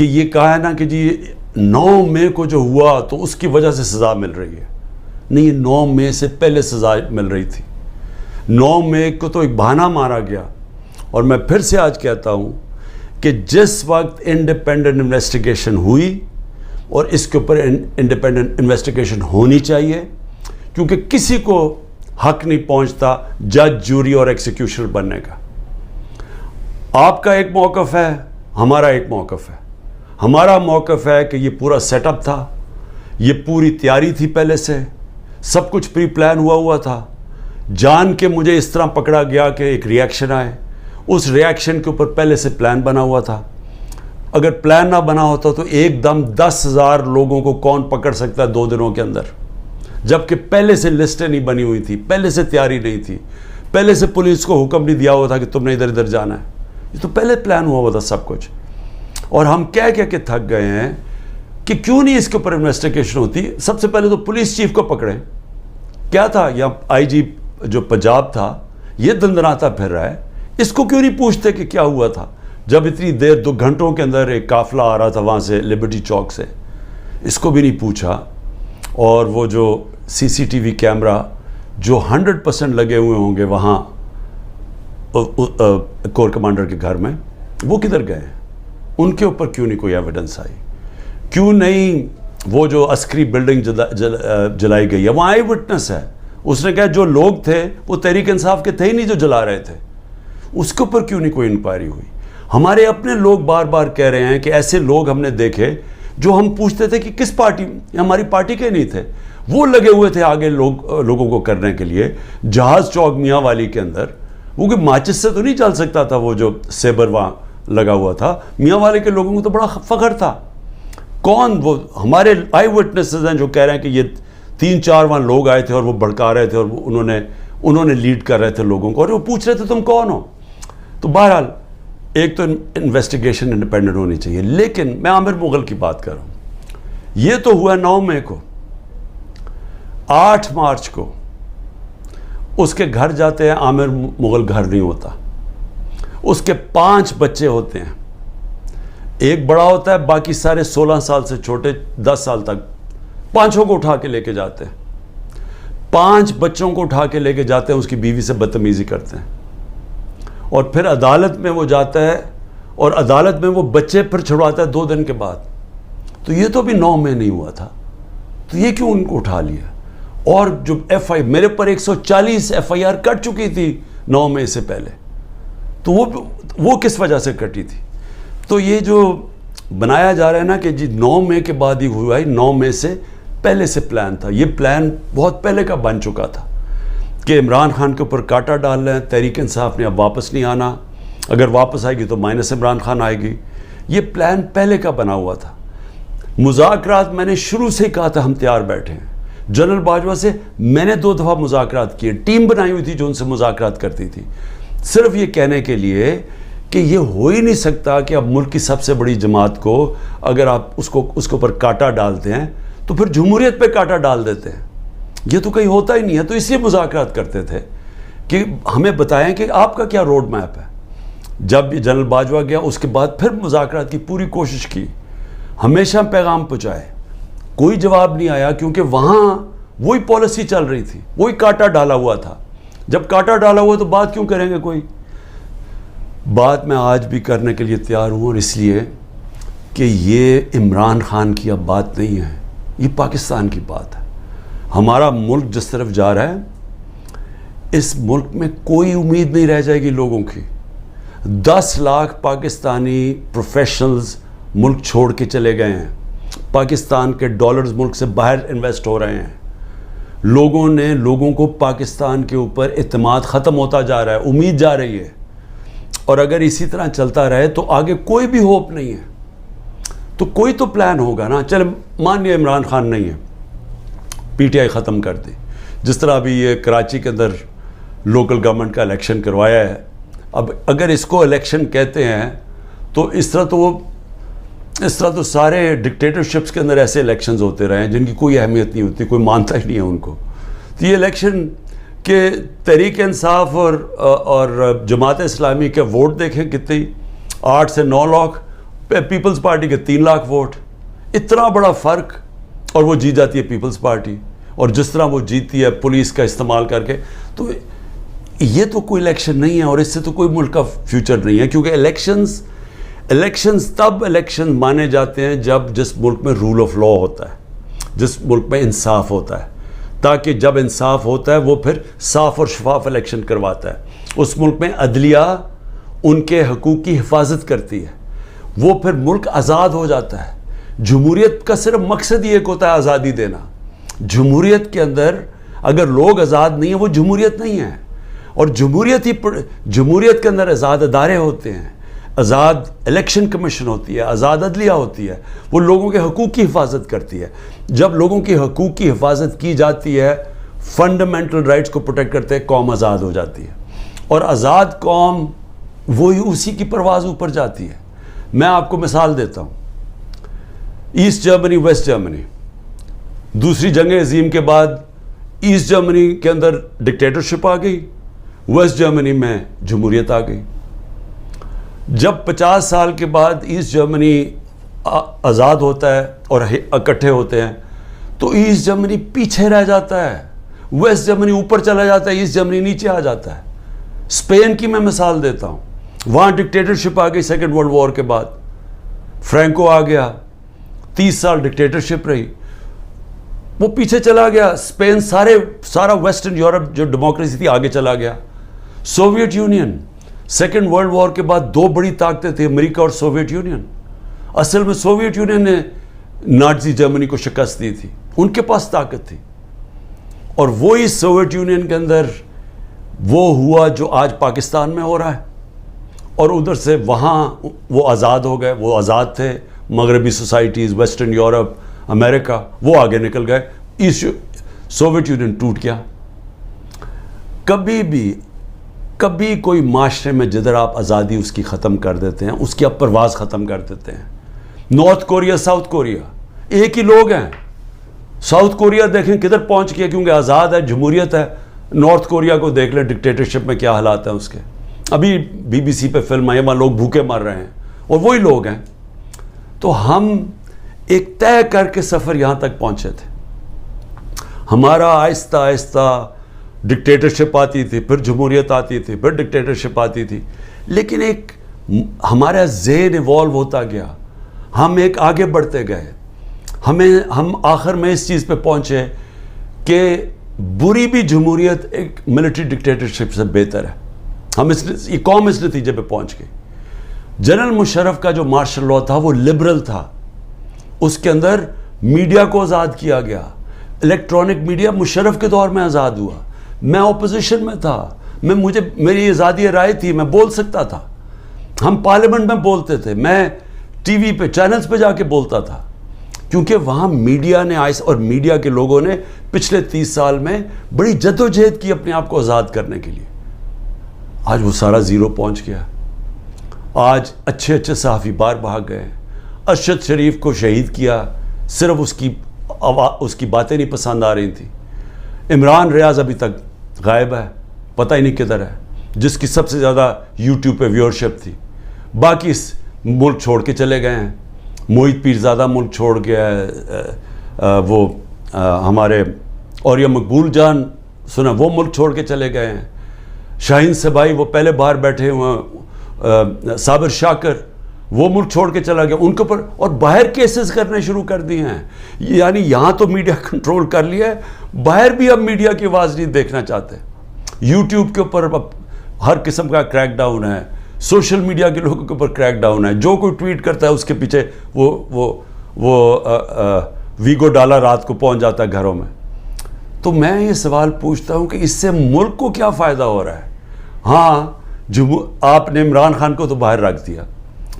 کہ یہ کہا ہے نا کہ جی 9 مئی کو جو ہوا تو اس کی وجہ سے سزا مل رہی ہے. نہیں, یہ 9 مئی سے پہلے سزا مل رہی تھی. 9 مئی کو تو ایک بہانہ مارا گیا. اور میں پھر سے آج کہتا ہوں کہ جس وقت انڈیپینڈنٹ انویسٹیگیشن ہوئی, اور اس کے اوپر انڈیپینڈنٹ انویسٹیگیشن ہونی چاہیے, کیونکہ کسی کو حق نہیں پہنچتا جج, جوری اور ایکسیکیوشنر بننے کا. آپ کا ایک موقف ہے, ہمارا ایک موقف ہے. ہمارا موقف ہے کہ یہ پورا سیٹ اپ تھا, یہ پوری تیاری تھی, پہلے سے سب کچھ پری پلان ہوا تھا. جان کے مجھے اس طرح پکڑا گیا کہ ایک ریاکشن آئے, اس ریاکشن کے اوپر پہلے سے پلان بنا ہوا تھا. اگر پلان نہ بنا ہوتا تو ایک دم 10,000 لوگوں کو کون پکڑ سکتا ہے 2 دنوں کے اندر, جبکہ پہلے سے لسٹیں نہیں بنی ہوئی تھی, پہلے سے تیاری نہیں تھی, پہلے سے پولیس کو حکم نہیں دیا ہوا تھا کہ تم نے ادھر ادھر جانا ہے. یہ تو پہلے پلان ہوا تھا سب کچھ. اور ہم کہہ کے تھک گئے ہیں کہ کیوں نہیں اس کے اوپر انویسٹیگیشن ہوتی. سب سے پہلے تو پولیس چیف کو پکڑیں. کیا تھا, یا آئی جی جو پنجاب تھا یہ دندناتا پھر رہا ہے, اس کو کیوں نہیں پوچھتے کہ کیا ہوا تھا, جب اتنی دیر 2 گھنٹوں کے اندر ایک قافلہ آ رہا تھا وہاں سے لبرٹی چوک سے, اس کو بھی نہیں پوچھا. اور وہ جو CCTV کیمرہ جو 100% لگے ہوئے ہوں گے وہاں کور کمانڈر کے گھر میں, وہ کدھر گئے, ان کے اوپر کیوں نہیں کوئی ایویڈنس آئی. کیوں نہیں وہ جو عسکری بلڈنگ جلائی گئی ہے, وہ آئی وٹنس ہے, اس نے کہا جو لوگ تھے وہ تحریک انصاف کے تھے ہی نہیں جو جلا رہے تھے, اس کے اوپر کیوں نہیں کوئی انکوائری ہوئی. ہمارے اپنے لوگ بار بار کہہ رہے ہیں کہ ایسے لوگ ہم نے دیکھے جو ہم پوچھتے تھے کہ کس پارٹی, ہماری پارٹی کے نہیں تھے, وہ لگے ہوئے تھے آگے لوگوں کو کرنے کے لیے. جہاز چوک میاں والی کے اندر وہ کوئی ماچس سے تو نہیں چل سکتا تھا, وہ جو سیبر وہاں لگا ہوا تھا. میاں والے کے لوگوں کو تو بڑا فخر تھا. کون وہ ہمارے آئی وٹنسز ہیں جو کہہ رہے ہیں کہ یہ 3-4 وہاں لوگ آئے تھے اور وہ بھڑکا رہے تھے, اور انہوں نے لیڈ کر رہے تھے لوگوں کو, اور وہ پوچھ رہے تھے تم کون ہو. تو بہرحال ایک تو انویسٹیگیشن انڈیپینڈنٹ ہونی چاہیے. لیکن میں عامر مغل کی بات کر رہا ہوں. یہ تو ہوا 9 مئی کو. 8 مارچ کو اس کے گھر جاتے ہیں, عامر مغل گھر نہیں ہوتا. اس کے 5 بچے ہوتے ہیں, ایک بڑا ہوتا ہے, باقی سارے 16 سال سے چھوٹے 10 سال تک. 5 کو اٹھا کے لے کے جاتے ہیں, 5 بچوں کو اٹھا کے لے کے جاتے ہیں, اس کی بیوی سے بدتمیزی کرتے ہیں, اور پھر عدالت میں وہ جاتا ہے, اور عدالت میں وہ بچے پھر چھڑواتا ہے 2 دن کے بعد. تو یہ تو بھی 9 مئی نہیں ہوا تھا, تو یہ کیوں ان کو اٹھا لیا. اور جو میرے پر 140 FIR کٹ چکی تھی 9 مئی سے پہلے, تو وہ کس وجہ سے کٹی تھی. تو یہ جو بنایا جا رہا ہے نا کہ جی 9 مئی کے بعد ہی ہوا ہے, 9 مئی سے پہلے سے پلان تھا. یہ پلان بہت پہلے کا بن چکا تھا کہ عمران خان کے اوپر کاٹا ڈال رہے ہیں. تحریک انصاف نے اب واپس نہیں آنا, اگر واپس آئے گی تو مائنس عمران خان آئے گی. یہ پلان پہلے کا بنا ہوا تھا. مذاکرات میں نے شروع سے کہا تھا ہم تیار بیٹھے ہیں. جنرل باجوہ سے میں نے 2 دفعہ مذاکرات کیے, ٹیم بنائی ہوئی تھی جو ان سے مذاکرات کرتی تھی, صرف یہ کہنے کے لیے کہ یہ ہو ہی نہیں سکتا کہ اب ملک کی سب سے بڑی جماعت کو اگر آپ اس کے اوپر کاٹا ڈالتے ہیں تو پھر جمہوریت پہ کاٹا ڈال دیتے ہیں. یہ تو کہیں ہوتا ہی نہیں ہے. تو اس لیے مذاکرات کرتے تھے کہ ہمیں بتائیں کہ آپ کا کیا روڈ میپ ہے. جب جنرل باجوہ گیا اس کے بعد پھر مذاکرات کی پوری کوشش کی, ہمیشہ پیغام پہنچائے, کوئی جواب نہیں آیا, کیونکہ وہاں وہی پالیسی چل رہی تھی, وہی کاٹا ڈالا ہوا تھا. جب کاٹا ڈالا ہوا تو بات کیوں کریں گے کوئی. بات میں آج بھی کرنے کے لیے تیار ہوں, اور اس لیے کہ یہ عمران خان کی اب بات نہیں ہے, یہ پاکستان کی بات ہے. ہمارا ملک جس طرف جا رہا ہے, اس ملک میں کوئی امید نہیں رہ جائے گی لوگوں کی. 10 لاکھ پاکستانی پروفیشنلز ملک چھوڑ کے چلے گئے ہیں. پاکستان کے ڈالرز ملک سے باہر انویسٹ ہو رہے ہیں. لوگوں کو پاکستان کے اوپر اعتماد ختم ہوتا جا رہا ہے, امید جا رہی ہے. اور اگر اسی طرح چلتا رہے تو آگے کوئی بھی ہوپ نہیں ہے. تو کوئی تو پلان ہوگا نا. چلے مان لیا عمران خان نہیں ہے, PTI ختم کر دی. جس طرح ابھی یہ کراچی کے اندر لوکل گورنمنٹ کا الیکشن کروایا ہے, اب اگر اس کو الیکشن کہتے ہیں تو اس طرح تو سارے ڈکٹیٹرشپس کے اندر ایسے الیکشنز ہوتے رہے ہیں جن کی کوئی اہمیت نہیں ہوتی, کوئی مانتا ہی نہیں ہے ان کو. تو یہ الیکشن کہ تحریک انصاف اور جماعت اسلامی کے ووٹ دیکھیں کتنی, 8 سے 9 لاکھ, پیپلز پارٹی کے 3 لاکھ ووٹ, اتنا بڑا فرق, اور وہ جیت جاتی ہے پیپلز پارٹی. اور جس طرح وہ جیتی ہے پولیس کا استعمال کر کے, تو یہ تو کوئی الیکشن نہیں ہے, اور اس سے تو کوئی ملک کا فیوچر نہیں ہے. کیونکہ الیکشنز تب الیکشن مانے جاتے ہیں جب جس ملک میں رول آف لا ہوتا ہے, جس ملک میں انصاف ہوتا ہے, تاکہ جب انصاف ہوتا ہے وہ پھر صاف اور شفاف الیکشن کرواتا ہے. اس ملک میں عدلیہ ان کے حقوق کی حفاظت کرتی ہے, وہ پھر ملک آزاد ہو جاتا ہے. جمہوریت کا صرف مقصد یہ ایک ہوتا ہے, آزادی دینا. جمہوریت کے اندر اگر لوگ آزاد نہیں ہیں وہ جمہوریت نہیں ہے. اور جمہوریت کے اندر آزاد ادارے ہوتے ہیں, آزاد الیکشن کمیشن ہوتی ہے, آزاد عدلیہ ہوتی ہے, وہ لوگوں کے حقوق کی حفاظت کرتی ہے. جب لوگوں کی حقوق کی حفاظت کی جاتی ہے, فنڈامنٹل رائٹس کو پروٹیکٹ کرتے ہیں, قوم آزاد ہو جاتی ہے. اور آزاد قوم وہی اسی کی پرواز اوپر جاتی ہے. میں آپ کو مثال دیتا ہوں, ایسٹ جرمنی, ویسٹ جرمنی, دوسری جنگ عظیم کے بعد ایسٹ جرمنی کے اندر ڈکٹیٹرشپ آ گئی, ویسٹ جرمنی میں جمہوریت آ گئی. جب 50 سال کے بعد ایسٹ جرمنی آزاد ہوتا ہے اور اکٹھے ہوتے ہیں, تو ایسٹ جرمنی پیچھے رہ جاتا ہے, ویسٹ جرمنی اوپر چلا جاتا ہے, ایسٹ جرمنی نیچے آ جاتا ہے. اسپین کی میں مثال دیتا ہوں, وہاں ڈکٹیٹرشپ آ گئی سیکنڈ ورلڈ وار کے بعد, فرینکو آ گیا, 30 سال ڈکٹیٹرشپ رہی, وہ پیچھے چلا گیا. اسپین سارا ویسٹرن یورپ جو ڈیموکریسی تھی آگے چلا گیا. Soviet Union, second world war کے بعد 2 بڑی طاقتیں تھیں, امریکہ اور سوویت یونین. اصل میں سوویت یونین نے نازی جرمنی کو شکست دی تھی, ان کے پاس طاقت تھی. اور وہی سوویت یونین کے اندر وہ ہوا جو آج پاکستان میں ہو رہا ہے. اور ادھر سے وہاں وہ آزاد ہو گئے, وہ آزاد تھے, مغربی سوسائٹیز, ویسٹرن یورپ, امریکہ, وہ آگے نکل گئے. سوویت یونین ٹوٹ گیا. کبھی کوئی معاشرے میں جدھر آپ آزادی اس کی ختم کر دیتے ہیں, اس کی آپ پرواز ختم کر دیتے ہیں. نارتھ کوریا, ساؤتھ کوریا, ایک ہی لوگ ہیں. ساؤتھ کوریا دیکھیں کدھر پہنچ گیا, کیونکہ آزاد ہے, جمہوریت ہے. نارتھ کوریا کو دیکھ لیں, ڈکٹیٹرشپ میں کیا حالات ہیں اس کے. ابھی BBC پہ فلم آئی, وہاں لوگ بھوکے مر رہے ہیں, اور وہی لوگ ہیں. تو ہم ایک طے کر کے سفر یہاں تک پہنچے تھے. ہمارا آہستہ آہستہ ڈکٹیٹرشپ آتی تھی, پھر جمہوریت آتی تھی, پھر ڈکٹیٹرشپ آتی تھی. لیکن ایک ہمارا ذہن ایوالو ہوتا گیا, ہم ایک آگے بڑھتے گئے. ہم آخر میں اس چیز پہ پہنچے کہ بری بھی جمہوریت ایک ملٹری ڈکٹیٹرشپ سے بہتر ہے. یہ قوم اس نتیجے پہ پہنچ گئی. جنرل مشرف کا جو مارشل لاء تھا وہ لبرل تھا. اس کے اندر میڈیا کو آزاد کیا گیا. الیکٹرانک میڈیا مشرف کے دور میں آزاد ہوا. میں اپوزیشن میں تھا, میری آزادی رائے تھی, میں بول سکتا تھا. ہم پارلیمنٹ میں بولتے تھے, میں ٹی وی پہ, چینلز پہ جا کے بولتا تھا. کیونکہ وہاں میڈیا نے اور میڈیا کے لوگوں نے پچھلے 30 سال میں بڑی جدوجہد کی اپنے آپ کو آزاد کرنے کے لیے. آج وہ سارا زیرو پہنچ گیا. آج اچھے صحافی باہر بھاگ گئے. ارشد شریف کو شہید کیا, صرف اس کی باتیں نہیں پسند آ رہی تھیں. عمران ریاض ابھی تک غائب ہے, پتہ ہی نہیں کدھر ہے, جس کی سب سے زیادہ یوٹیوب پہ ویورشپ تھی. باقی ملک چھوڑ کے چلے گئے ہیں. موہت پیرزادہ ملک چھوڑ گیا ہے, وہ ہمارے اوریا مقبول جان سنا وہ ملک چھوڑ کے چلے گئے ہیں. شاہین سبائی وہ پہلے باہر بیٹھے ہوئے ہیں. صابر شاکر وہ ملک چھوڑ کے چلا گیا. ان کے اوپر اور باہر کیسز کرنے شروع کر دیے ہیں. یعنی یہاں تو میڈیا کنٹرول کر لیا ہے, باہر بھی اب میڈیا کی آواز نہیں دیکھنا چاہتے. یوٹیوب کے اوپر اب ہر قسم کا کریک ڈاؤن ہے, سوشل میڈیا کے لوگوں کے اوپر کریک ڈاؤن ہے. جو کوئی ٹویٹ کرتا ہے اس کے پیچھے وہ ویگو ڈالا رات کو پہنچ جاتا ہے گھروں میں. تو میں یہ سوال پوچھتا ہوں کہ اس سے ملک کو کیا فائدہ ہو رہا ہے؟ ہاں آپ نے عمران خان کو تو باہر رکھ دیا,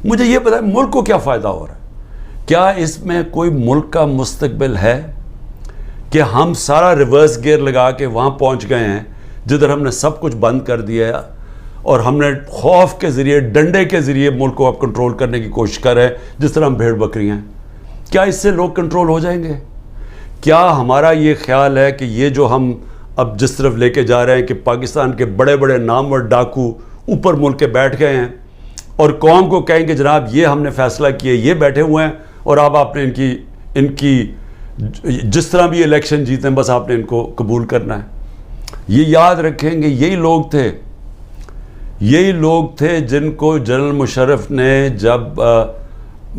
مجھے یہ پتا ہے ملک کو کیا فائدہ ہو رہا ہے. کیا اس میں کوئی ملک کا مستقبل ہے کہ ہم سارا ریورس گیئر لگا کے وہاں پہنچ گئے ہیں جدھر ہم نے سب کچھ بند کر دیا ہے, اور ہم نے خوف کے ذریعے, ڈنڈے کے ذریعے ملک کو اب کنٹرول کرنے کی کوشش کر رہے ہیں, جس طرح ہم بھیڑ بکری ہیں. کیا اس سے لوگ کنٹرول ہو جائیں گے؟ کیا ہمارا یہ خیال ہے کہ یہ جو ہم اب جس طرف لے کے جا رہے ہیں کہ پاکستان کے بڑے بڑے نامور ڈاکو اوپر ملک کے بیٹھ گئے ہیں اور قوم کو کہیں کہ جناب یہ ہم نے فیصلہ کیا، یہ بیٹھے ہوئے ہیں اور اب آپ نے ان کی جس طرح بھی الیکشن جیتے ہیں بس آپ نے ان کو قبول کرنا ہے. یہ یاد رکھیں گے یہی لوگ تھے جن کو جنرل مشرف نے جب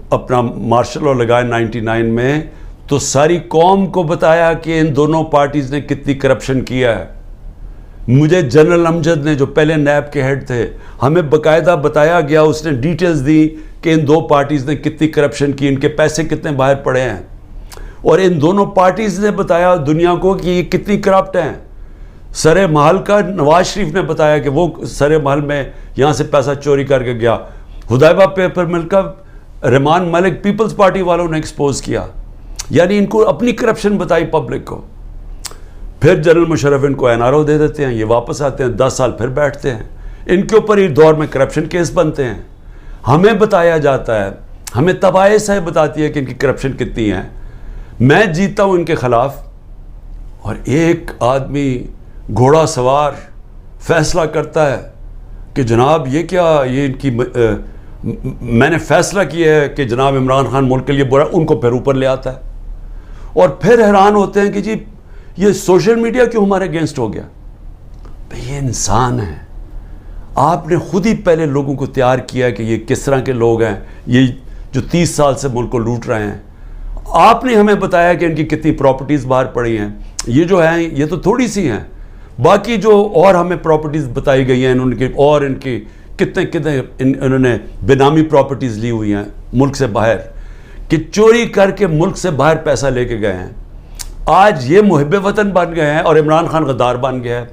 اپنا مارشل لاء لگایا 99 میں تو ساری قوم کو بتایا کہ ان دونوں پارٹیز نے کتنی کرپشن کیا ہے. مجھے جنرل امجد نے جو پہلے نیب کے ہیڈ تھے ہمیں باقاعدہ بتایا گیا، اس نے ڈیٹیلز دی کہ ان دو پارٹیز نے کتنی کرپشن کی، ان کے پیسے کتنے باہر پڑے ہیں، اور ان دونوں پارٹیز نے بتایا دنیا کو کہ یہ کتنی کرپٹ ہیں. سر محل کا نواز شریف نے بتایا کہ وہ سر محل میں یہاں سے پیسہ چوری کر کے گیا. حدیبہ پیپر مل کا رحمان ملک پیپلز پارٹی والوں نے ایکسپوز کیا. یعنی ان کو اپنی کرپشن بتائی پبلک کو. پھر جنرل مشرف ان کو NRO دے دیتے ہیں، یہ واپس آتے ہیں، 10 سال پھر بیٹھتے ہیں، ان کے اوپر اس دور میں کرپشن کیس بنتے ہیں. ہمیں بتایا جاتا ہے، ہمیں تباہی سے بتاتی ہے کہ ان کی کرپشن کتنی ہے. میں جیتا ہوں ان کے خلاف، اور ایک آدمی گھوڑا سوار فیصلہ کرتا ہے کہ جناب یہ کیا، یہ ان کی میں نے فیصلہ کیا ہے کہ جناب عمران خان ملک کے لیے برا، ان کو پھر اوپر لے آتا ہے. اور پھر حیران ہوتے ہیں کہ جی یہ سوشل میڈیا کیوں ہمارے اگینسٹ ہو گیا. یہ انسان ہے، آپ نے خود ہی پہلے لوگوں کو تیار کیا کہ یہ کس طرح کے لوگ ہیں، یہ جو 30 سال سے ملک کو لوٹ رہے ہیں. آپ نے ہمیں بتایا کہ ان کی کتنی پراپرٹیز باہر پڑی ہیں. یہ جو ہیں یہ تو تھوڑی سی ہیں، باقی جو اور ہمیں پراپرٹیز بتائی گئی ہیں ان کی کتنے انہوں نے بینامی پراپرٹیز لی ہوئی ہیں ملک سے باہر، کہ چوری کر کے ملک سے باہر پیسہ لے کے گئے ہیں. آج یہ محب وطن بن گئے ہیں اور عمران خان غدار بن گیا ہے،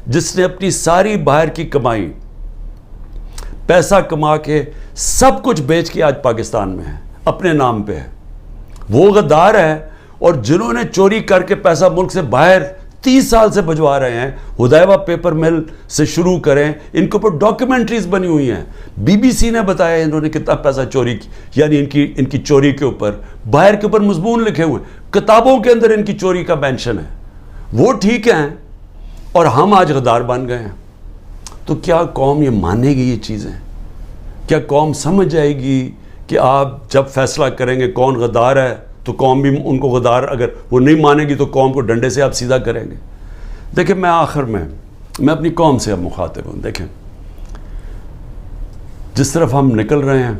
جس نے اپنی ساری باہر کی کمائی پیسہ کما کے سب کچھ بیچ کے آج پاکستان میں ہے، اپنے نام پہ ہے. وہ غدار ہے. اور جنہوں نے چوری کر کے پیسہ ملک سے باہر 30 سال سے بھجوا رہے ہیں، حدیبہ پیپر مل سے شروع کریں، ان کے اوپر ڈاکیومنٹریز بنی ہوئی ہیں. BBC نے بتایا انہوں نے کتنا پیسہ چوری کی، یعنی ان کی چوری کے اوپر باہر کے اوپر مضمون لکھے ہوئے ہیں، کتابوں کے اندر ان کی چوری کا مینشن ہے. وہ ٹھیک ہیں اور ہم آج غدار بن گئے ہیں. تو کیا قوم یہ مانے گی یہ چیزیں؟ کیا قوم سمجھ جائے گی کہ آپ جب فیصلہ کریں گے کون غدار ہے تو قوم بھی ان کو غدار، اگر وہ نہیں مانے گی تو قوم کو ڈنڈے سے آپ سیدھا کریں گے؟ دیکھیں میں آخر میں اپنی قوم سے اب مخاطب ہوں. دیکھیں جس طرف ہم نکل رہے ہیں،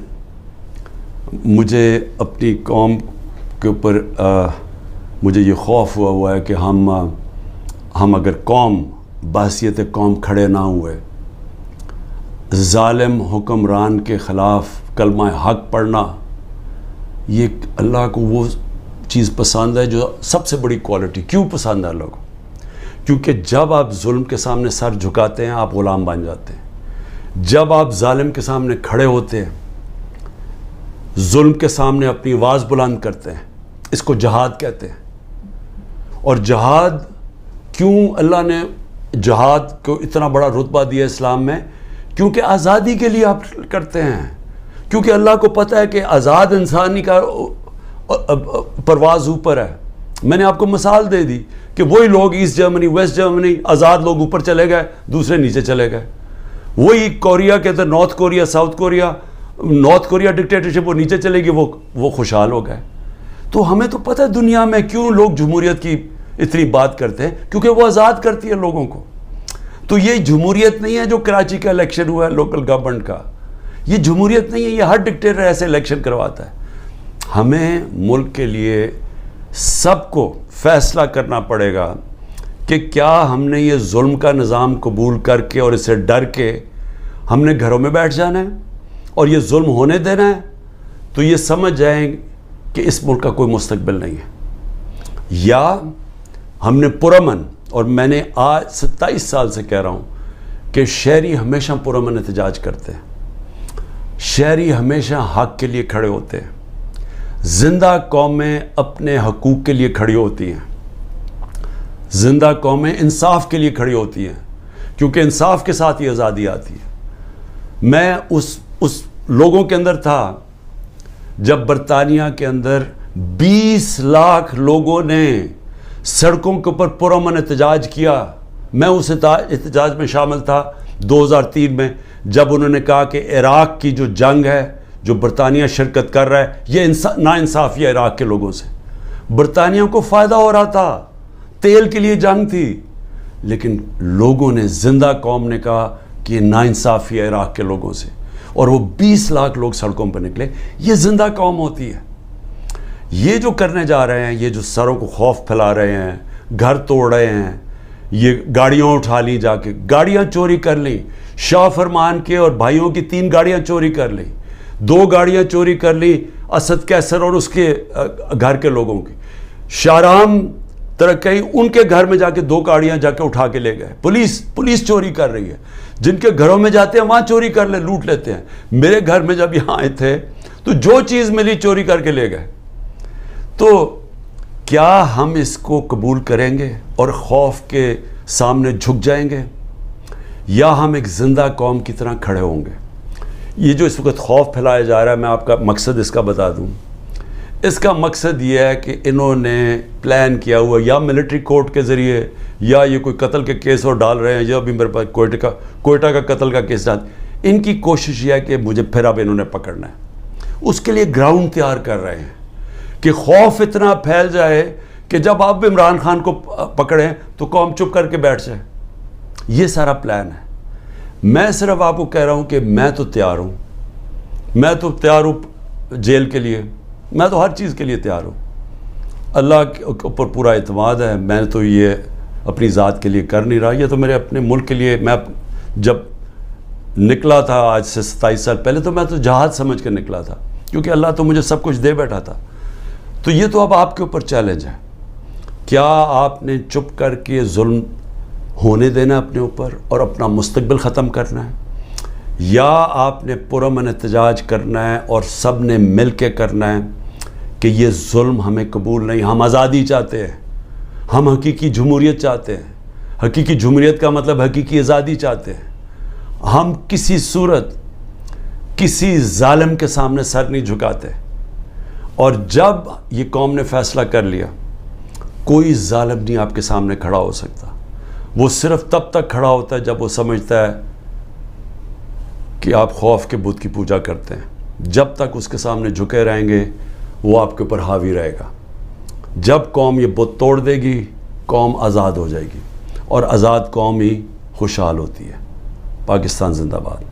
مجھے اپنی قوم کے اوپر مجھے یہ خوف ہوا ہے کہ ہم اگر قوم بحیثیت قوم کھڑے نہ ہوئے، ظالم حکمران کے خلاف کلمہ حق پڑھنا، یہ اللہ کو وہ چیز پسند ہے جو سب سے بڑی کوالٹی. کیوں پسند ہے اللہ کو؟ کیونکہ جب آپ ظلم کے سامنے سر جھکاتے ہیں آپ غلام بن جاتے ہیں. جب آپ ظالم کے سامنے کھڑے ہوتے ہیں، ظلم کے سامنے اپنی آواز بلند کرتے ہیں، اس کو جہاد کہتے ہیں. اور جہاد کیوں اللہ نے جہاد کو اتنا بڑا رتبہ دیا اسلام میں؟ کیونکہ آزادی کے لیے آپ کرتے ہیں. کیونکہ اللہ کو پتہ ہے کہ آزاد انسانی کا پرواز اوپر ہے. میں نے آپ کو مثال دے دی کہ وہی لوگ ایسٹ جرمنی ویسٹ جرمنی آزاد لوگ اوپر چلے گئے، دوسرے نیچے چلے گئے. وہی کوریا کے اندر North Korea South Korea, North Korea dictatorship وہ نیچے چلے گی، وہ خوشحال ہو گئے. تو ہمیں تو پتہ ہے دنیا میں کیوں لوگ جمہوریت کی اتنی بات کرتے ہیں، کیونکہ وہ آزاد کرتی ہے لوگوں کو. تو یہ جمہوریت نہیں ہے جو کراچی کا الیکشن ہوا ہے لوکل گورنمنٹ کا، یہ جمہوریت نہیں ہے، یہ ہر ڈکٹیٹر ایسے الیکشن کرواتا ہے. ہمیں ملک کے لیے سب کو فیصلہ کرنا پڑے گا کہ کیا ہم نے یہ ظلم کا نظام قبول کر کے اور اسے ڈر کے ہم نے گھروں میں بیٹھ جانا ہے اور یہ ظلم ہونے دینا ہے. تو یہ سمجھ جائیں کہ اس ملک کا کوئی مستقبل نہیں ہے، یا ہم نے پرامن، اور میں نے آج 27 سال سے کہہ رہا ہوں کہ شہری ہمیشہ پرامن احتجاج کرتے ہیں، شہری ہمیشہ حق کے لیے کھڑے ہوتے ہیں، زندہ قومیں اپنے حقوق کے لیے کھڑی ہوتی ہیں، زندہ قومیں انصاف کے لیے کھڑی ہوتی ہیں، کیونکہ انصاف کے ساتھ ہی آزادی آتی ہے. میں اس لوگوں کے اندر تھا جب برطانیہ کے اندر 20 لاکھ لوگوں نے سڑکوں کے اوپر پرامن احتجاج کیا. میں اس احتجاج میں شامل تھا 2003 میں جب انہوں نے کہا کہ عراق کی جو جنگ ہے جو برطانیہ شرکت کر رہا ہے یہ ناانصافی ہے عراق کے لوگوں سے. برطانیہ کو فائدہ ہو رہا تھا, تیل کے لیے جنگ تھی, لیکن لوگوں نے, زندہ قوم نے کہا کہ یہ ناانصافی ہے عراق کے لوگوں سے, اور وہ 20 لاکھ لوگ سڑکوں پر نکلے. یہ زندہ قوم ہوتی ہے. یہ جو کرنے جا رہے ہیں, یہ جو سروں کو خوف پھیلا رہے ہیں, گھر توڑ رہے ہیں, یہ گاڑیاں اٹھا لی, جا کے گاڑیاں چوری کر لیں, شاہ فرمان کے اور بھائیوں کی 3 گاڑیاں چوری کر لیں, 2 گاڑیاں چوری کر لی اسد کیسر اور اس کے گھر کے لوگوں کی. شاہرام ترقی ان کے گھر میں جا کے 2 گاڑیاں جا کے اٹھا کے لے گئے. پولیس چوری کر رہی ہے. جن کے گھروں میں جاتے ہیں وہاں چوری کر لوٹ لیتے ہیں. میرے گھر میں جب یہاں آئے تھے تو جو چیز ملی چوری کر کے لے گئے. تو کیا ہم اس کو قبول کریں گے اور خوف کے سامنے جھک جائیں گے, یا ہم ایک زندہ قوم کی طرح کھڑے ہوں گے؟ یہ جو اس وقت خوف پھیلایا جا رہا ہے, میں آپ کا مقصد اس کا بتا دوں. اس کا مقصد یہ ہے کہ انہوں نے پلان کیا ہوا, یا ملٹری کورٹ کے ذریعے, یا یہ کوئی قتل کے کیس اور ڈال رہے ہیں, یا ابھی میرے پاس کوئٹہ کا قتل کا کیس ڈال. ان کی کوشش یہ ہے کہ مجھے پھر اب انہوں نے پکڑنا ہے. اس کے لیے گراؤنڈ تیار کر رہے ہیں کہ خوف اتنا پھیل جائے کہ جب آپ عمران خان کو پکڑیں تو قوم چپ کر کے بیٹھ جائے. یہ سارا پلان ہے. میں صرف آپ کو کہہ رہا ہوں کہ میں تو تیار ہوں, میں تو تیار ہوں جیل کے لیے, میں تو ہر چیز کے لیے تیار ہوں. اللہ کے اوپر پورا اعتماد ہے. میں تو یہ اپنی ذات کے لیے کر نہیں رہا, یہ تو میرے اپنے ملک کے لیے. میں جب نکلا تھا آج سے 27 سال پہلے تو میں تو جہاد سمجھ کے نکلا تھا, کیونکہ اللہ تو مجھے سب کچھ دے بیٹھا تھا. تو یہ تو اب آپ کے اوپر چیلنج ہے. کیا آپ نے چپ کر کے ظلم ہونے دینا اپنے اوپر اور اپنا مستقبل ختم کرنا ہے, یا آپ نے پرامن احتجاج کرنا ہے اور سب نے مل کے کرنا ہے کہ یہ ظلم ہمیں قبول نہیں, ہم آزادی چاہتے ہیں, ہم حقیقی جمہوریت چاہتے ہیں. حقیقی جمہوریت کا مطلب حقیقی آزادی چاہتے ہیں. ہم کسی صورت کسی ظالم کے سامنے سر نہیں جھکاتے. اور جب یہ قوم نے فیصلہ کر لیا, کوئی ظالم نہیں آپ کے سامنے کھڑا ہو سکتا. وہ صرف تب تک کھڑا ہوتا ہے جب وہ سمجھتا ہے کہ آپ خوف کے بت کی پوجا کرتے ہیں. جب تک اس کے سامنے جھکے رہیں گے وہ آپ کے اوپر حاوی رہے گا. جب قوم یہ بت توڑ دے گی, قوم آزاد ہو جائے گی, اور آزاد قوم ہی خوشحال ہوتی ہے. پاکستان زندہ باد.